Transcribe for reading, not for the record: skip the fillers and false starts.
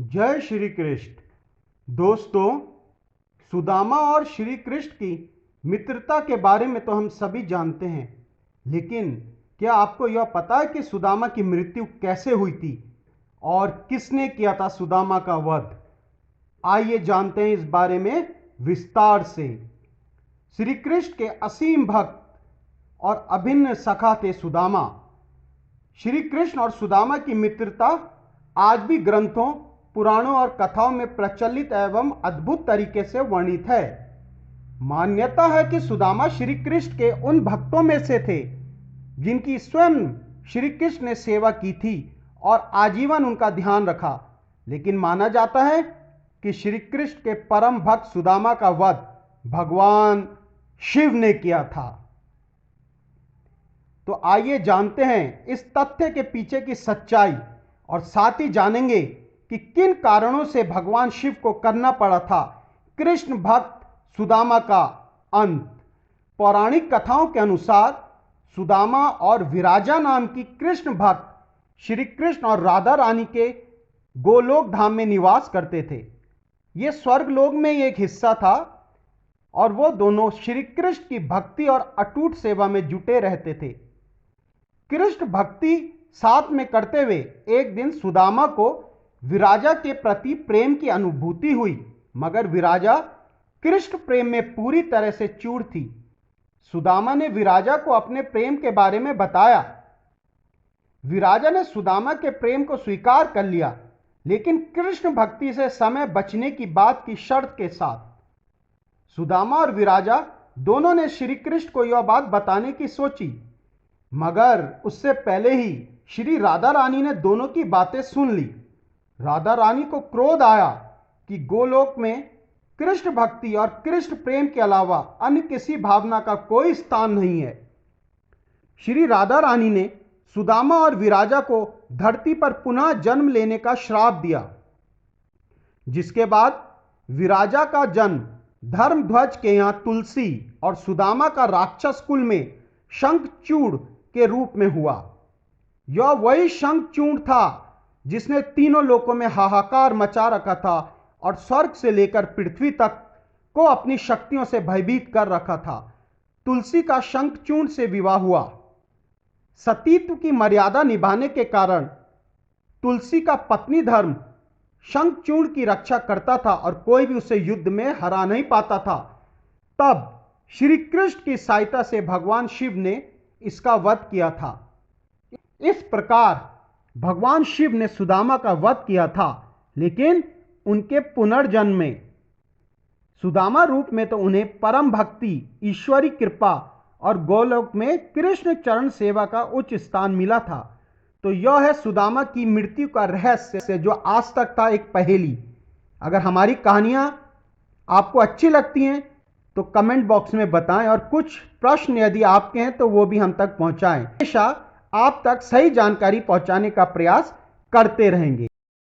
जय श्री कृष्ण। दोस्तों, सुदामा और श्री कृष्ण की मित्रता के बारे में तो हम सभी जानते हैं, लेकिन क्या आपको यह पता है कि सुदामा की मृत्यु कैसे हुई थी और किसने किया था सुदामा का वध? आइए जानते हैं इस बारे में विस्तार से। श्री कृष्ण के असीम भक्त और अभिन्न सखा थे सुदामा। श्री कृष्ण और सुदामा की मित्रता आज भी ग्रंथों, पुराणों और कथाओं में प्रचलित एवं अद्भुत तरीके से वर्णित है। मान्यता है कि सुदामा श्री कृष्ण के उन भक्तों में से थे जिनकी स्वयं श्री कृष्ण ने सेवा की थी और आजीवन उनका ध्यान रखा। लेकिन माना जाता है कि श्री कृष्ण के परम भक्त सुदामा का वध भगवान शिव ने किया था। तो आइए जानते हैं इस तथ्य के पीछे की सच्चाई और साथ ही जानेंगे कि किन कारणों से भगवान शिव को करना पड़ा था कृष्ण भक्त सुदामा का अंत। पौराणिक कथाओं के अनुसार सुदामा और विराजा नाम की कृष्ण भक्त श्री कृष्ण और राधा रानी के गोलोक धाम में निवास करते थे। यह स्वर्गलोक में एक हिस्सा था और वो दोनों श्री कृष्ण की भक्ति और अटूट सेवा में जुटे रहते थे। कृष्ण भक्ति साथ में करते हुए एक दिन सुदामा को विराजा के प्रति प्रेम की अनुभूति हुई, मगर विराजा कृष्ण प्रेम में पूरी तरह से चूर थी। सुदामा ने विराजा को अपने प्रेम के बारे में बताया। विराजा ने सुदामा के प्रेम को स्वीकार कर लिया, लेकिन कृष्ण भक्ति से समय बचने की बात की शर्त के साथ। सुदामा और विराजा दोनों ने श्री कृष्ण को यह बात बताने की सोची, मगर उससे पहले ही श्री राधा रानी ने दोनों की बातें सुन ली। राधा रानी को क्रोध आया कि गोलोक में कृष्ण भक्ति और कृष्ण प्रेम के अलावा अन्य किसी भावना का कोई स्थान नहीं है। श्री राधा रानी ने सुदामा और विराजा को धरती पर पुनः जन्म लेने का श्राप दिया, जिसके बाद विराजा का जन्म धर्मध्वज के यहां तुलसी और सुदामा का राक्षस कुल में शंखचूड़ के रूप में हुआ। यह वही शंखचूड़ था जिसने तीनों लोकों में हाहाकार मचा रखा था और स्वर्ग से लेकर पृथ्वी तक को अपनी शक्तियों से भयभीत कर रखा था। तुलसी का शंखचूड़ से विवाह हुआ। सतीत्व की मर्यादा निभाने के कारण तुलसी का पत्नी धर्म शंखचूड़ की रक्षा करता था और कोई भी उसे युद्ध में हरा नहीं पाता था। तब श्री कृष्ण की सहायता से भगवान शिव ने इसका वध किया था। इस प्रकार भगवान शिव ने सुदामा का वध किया था, लेकिन उनके पुनर्जन्म में सुदामा रूप में तो उन्हें परम भक्ति, ईश्वरी कृपा और गोलोक में कृष्ण चरण सेवा का उच्च स्थान मिला था। तो यह है सुदामा की मृत्यु का रहस्य, जो आज तक था एक पहेली। अगर हमारी कहानियां आपको अच्छी लगती हैं तो कमेंट बॉक्स में बताएं और कुछ प्रश्न यदि आपके हैं तो वो भी हम तक पहुंचाएं। हमेशा आप तक सही जानकारी पहुंचाने का प्रयास करते रहेंगे।